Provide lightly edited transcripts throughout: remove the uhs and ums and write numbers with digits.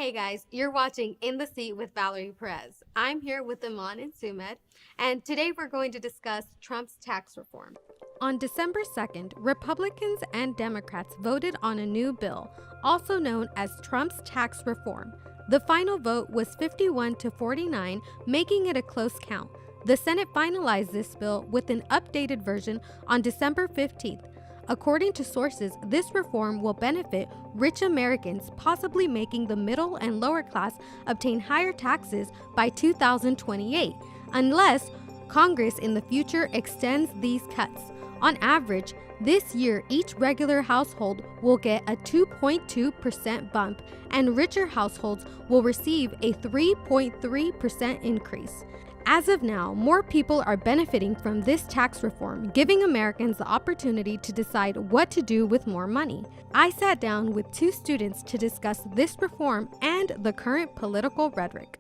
Hey guys, you're watching In the Seat with Valerie Perez. I'm here with Iman and Sumit, and today we're going to discuss Trump's tax reform. On December 2nd, Republicans and Democrats voted on a new bill, also known as Trump's tax reform. The final vote was 51 to 49, making it a close count. The Senate finalized this bill with an updated version on December 15th. According to sources, this reform will benefit rich Americans, possibly making the middle and lower class obtain higher taxes by 2028, unless Congress in the future extends these cuts. On average, this year, each regular household will get a 2.2% bump, and richer households will receive a 3.3% increase. As of now, more people are benefiting from this tax reform, giving Americans the opportunity to decide what to do with more money. I sat down with two students to discuss this reform and the current political rhetoric.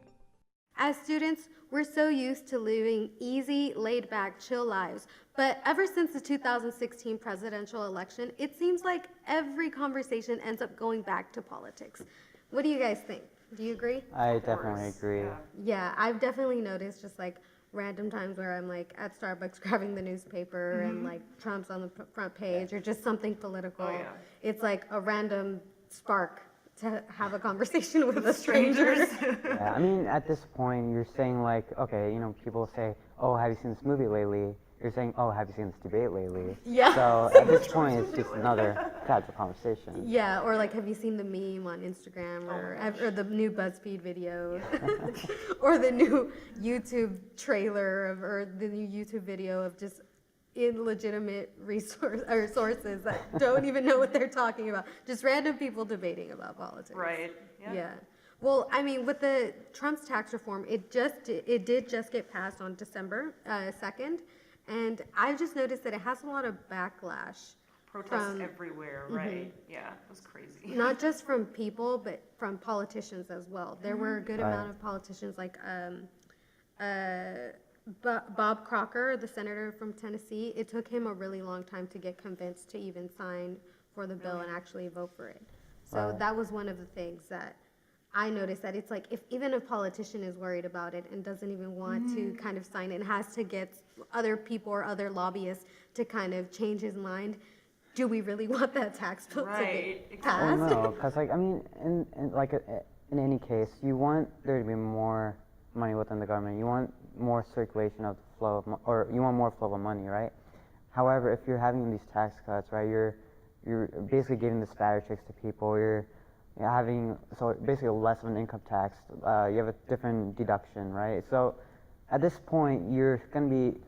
As students, we're so used to living easy, laid-back, chill lives. But ever since the 2016 presidential election, it seems like every conversation ends up going back to politics. What do you guys think? Do you agree? I definitely agree. Yeah, I've definitely noticed just like random times where I'm like at Starbucks grabbing the newspaper and like Trump's on the front page or just something political. It's like a random spark to have a conversation with a stranger. Yeah, I mean, at this point, you're saying like, okay, people say, oh, have you seen this movie lately? You're saying, oh, have you seen this debate lately? Yeah. So at this point, it's just another type of conversation. Yeah, or like, have you seen the meme on Instagram or the new BuzzFeed video, or the new YouTube trailer or the new YouTube video of just illegitimate sources that don't even know what they're talking about, just random people debating about politics. Right. Yeah. Well, I mean, with the Trump's tax reform, it did just get passed on December 2nd, and I've just noticed that it has a lot of backlash. Protests everywhere, right? Yeah, it was crazy. Not just from people, but from politicians as well. There were a good amount of politicians like Bob Crocker, the senator from Tennessee. It took him a really long time to get convinced to even sign for the bill and actually vote for it. So that was one of the things that I noticed, that it's like, even a politician is worried about it and doesn't even want to kind of sign it and has to get other people or other lobbyists to kind of change his mind, do we really want that tax bill to get passed? Well, no, because like, I mean, in any case, you want there to be more money within the government. You want more circulation of the flow of, or you want more flow of money, right? However, if you're having these tax cuts, right, you're basically giving the spatter checks to people. You're having, so basically less of an income tax. You have a different deduction, right? So at this point, you're going to be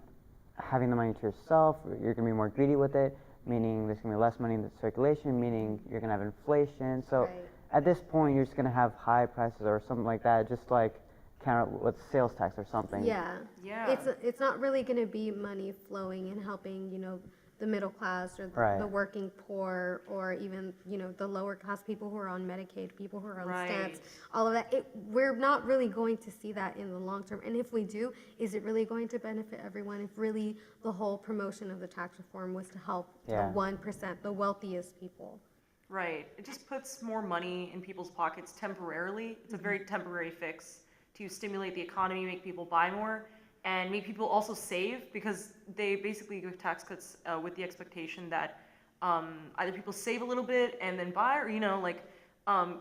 having the money to yourself. You're going to be more greedy with it, meaning there's going to be less money in the circulation, meaning you're going to have inflation. So at this point, you're just going to have high prices or something like that, just like counter with sales tax or something. Yeah. It's not really going to be money flowing and helping, the middle class or the working poor, or even, the lower class people who are on Medicaid, people who are on stamps, all of that. We're not really going to see that in the long term. And if we do, is it really going to benefit everyone if really the whole promotion of the tax reform was to help the 1%, the wealthiest people? Right. It just puts more money in people's pockets temporarily. It's a very temporary fix to stimulate the economy, make people buy more, and make people also save, because they basically give tax cuts with the expectation that either people save a little bit and then buy, or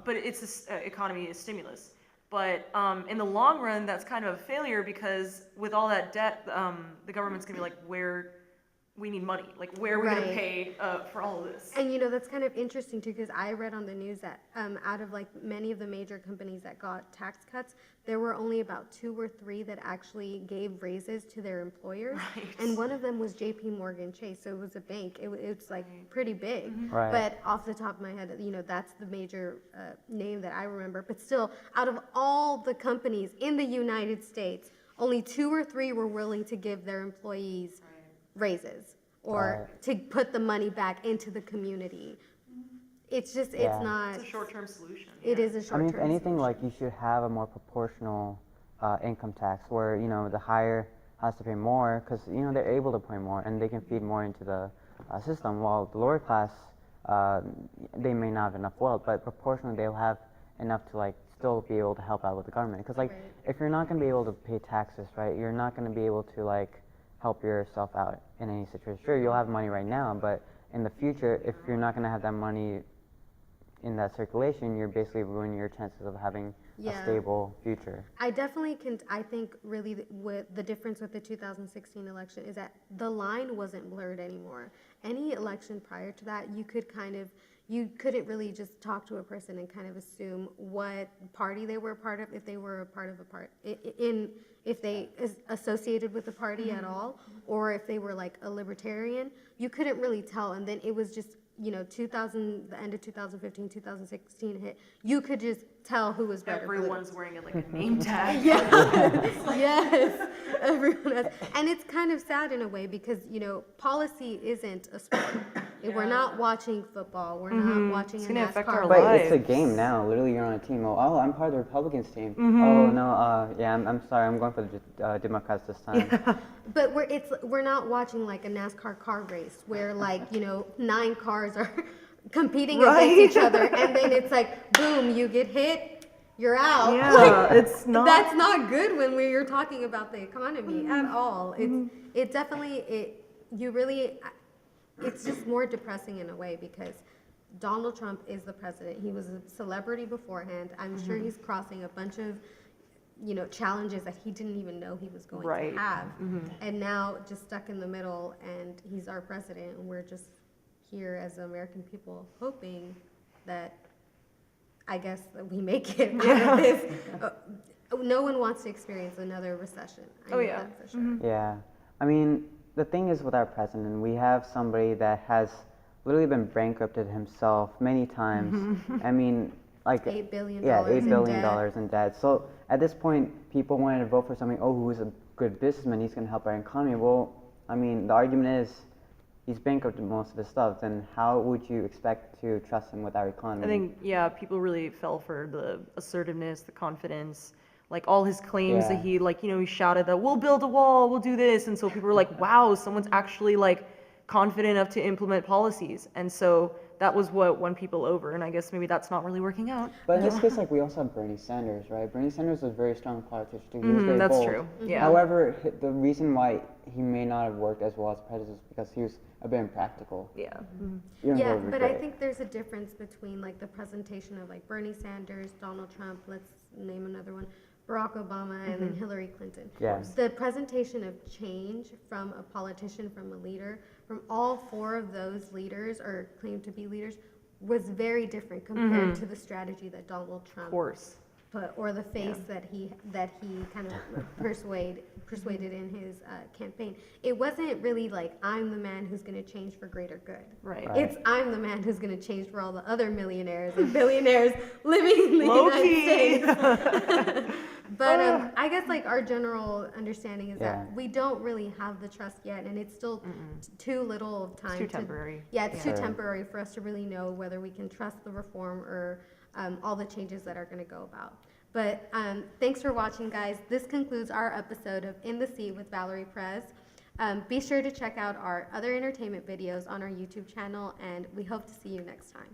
but it's this economy is stimulus. But in the long run, that's kind of a failure, because with all that debt, the government's gonna be like, where we need money, like where are we gonna pay for all of this? And that's kind of interesting too, because I read on the news that out of like many of the major companies that got tax cuts, there were only about 2 or 3 that actually gave raises to their employers. And one of them was JP Morgan Chase, so it was a bank. It's like pretty big. But off the top of my head, that's the major name that I remember. But still, out of all the companies in the United States, only 2 or 3 were willing to give their employees raises or to put the money back into the community. It's just, it's not. It's a short-term solution. It is a short-term I mean, if anything, solution. like, you should have a more proportional income tax where, the higher has to pay more because, they're able to pay more and they can feed more into the system, while the lower class, they may not have enough wealth, but proportionally they'll have enough to, like, still be able to help out with the government. Because like, Right. if you're not going to be able to pay taxes, right, you're not going to be able to like help yourself out in any situation. Sure, you'll have money right now, but in the future, if you're not going to have that money in that circulation, you're basically ruining your chances of having a stable future. I definitely can. I think really with the difference with the 2016 election is that the line wasn't blurred anymore. Any election prior to that, you couldn't really just talk to a person and kind of assume what party they were a part of, if they were a part of a part, if they associated with the party at all, or if they were like a libertarian. You couldn't really tell, and then it was just, the end of 2015, 2016 hit, you could just tell who was better. Everyone's wearing like a name tag. Yes, everyone has. And it's kind of sad in a way because, policy isn't a sport. We're not watching football. We're not watching a gonna affect our NASCAR. But lives. it's a game now. Literally, you're on a team. Oh, I'm part of the Republicans team. Oh no, yeah, I'm sorry. I'm going for the Democrats this time. But we're not watching like a NASCAR car race where 9 cars are competing against each other, and then it's like boom, you get hit, you're out. Yeah, it's not. That's not good when you're talking about the economy at all. It definitely it's just more depressing in a way because Donald Trump is the president. He was a celebrity beforehand. I'm sure he's crossing a bunch of challenges that he didn't even know he was going to have. And now just stuck in the middle, and he's our president, and we're just here as American people hoping that, I guess, that we make it out of this. No one wants to experience another recession. I know that for sure. Yeah, I mean, the thing is with our president, we have somebody that has literally been bankrupted himself many times. I mean, like $8 billion. $8 billion in debt. So at this point, people wanted to vote for somebody. Oh, who's a good businessman? He's going to help our economy. Well, I mean, the argument is he's bankrupted most of his stuff. Then how would you expect to trust him with our economy? I think people really fell for the assertiveness, the confidence, like all his claims that he he shouted that we'll build a wall, we'll do this, and so people were like, wow, someone's actually like confident enough to implement policies, and so that was what won people over, and I guess maybe that's not really working out. But in this case, like, we also have Bernie Sanders, right? Bernie Sanders was a very strong politician too. He was very That's bold. true. Yeah. However, the reason why he may not have worked as well as Perez is because he was a bit impractical. Yeah. Yeah, but I think there's a difference between like the presentation of like Bernie Sanders, Donald Trump, let's name another one, Barack Obama, and then Hillary Clinton. Yeah. The presentation of change from a politician, from a leader, from all 4 of those leaders or claimed to be leaders was very different compared to the strategy that Donald Trump Of course. put, or the face that he kind of persuaded in his campaign. It wasn't really like, I'm the man who's going to change for greater good. Right. It's, I'm the man who's going to change for all the other millionaires and billionaires living in the Low-key. United States. But I guess like our general understanding is that we don't really have the trust yet, and it's still too little of time. It's too temporary. It's too temporary for us to really know whether we can trust the reform or all the changes that are going to go about. But thanks for watching, guys. This concludes our episode of In the Seat with Valerie Perez. Be sure to check out our other entertainment videos on our YouTube channel, and we hope to see you next time.